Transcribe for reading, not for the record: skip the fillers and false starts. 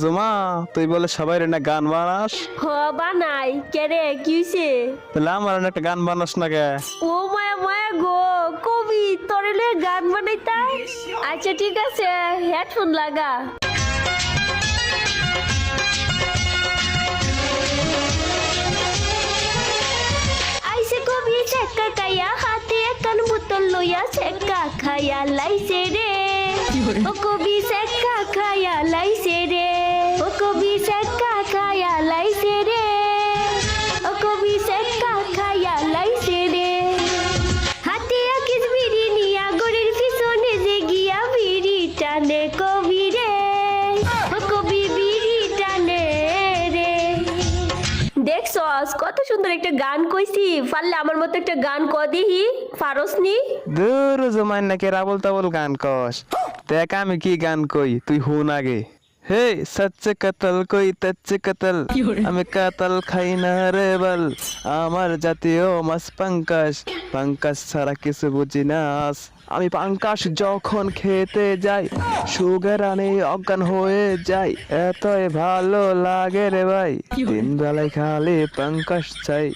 জমা তুই বলে সবাই না গান বানাস, হ বানাই কেরে কিছে তাহলে আমার একটা গান বানাস না কে? ও মায়া মায়া গো কবি তোরলে গান বানাইতাই। আচ্ছা ঠিক আছে হেডফোন লাগা। আইসে কবি চেকা কায়া হাতে কান বোতল লইয়া চেকা খায়া লাইছে রে। ও কবি চেকা খায়া লাইছে রে। ও কবি চেকা খায়া লাইছে রে। ও কবি চেকা খায়া লাইছে রে। হাতে আকিস বিড়ি নিয়া গড়ির পিছনে যে গিয়া বিড়ি টানে কবি রে। ও কবি বিড়ি টানে রে। দেখছস কত সুন্দর একটা গান কইছি, পারলে আমার মতো একটা গান ক দিহি, পারস নি? দূর জমাই নাকি রাবল তাবল গান কস, দেখ আমি কি গান কই তুই হুন আগে। হে সচ্চে কতল কই তচ্চে কতল, আমি কাতল খাই না রে বল, আমার জাতীয় মাছ পাঙ্কাশ, পাঙ্কাশ ছাড়া কিছু বুঝি না আস। আমি পাঙ্কাশ যখন খেতে যাই সুগার আনে অজ্ঞান হয়ে যাই, এতই ভালো লাগে রে ভাই, তিন বেলায় খালি পাঙ্কাশ চাই।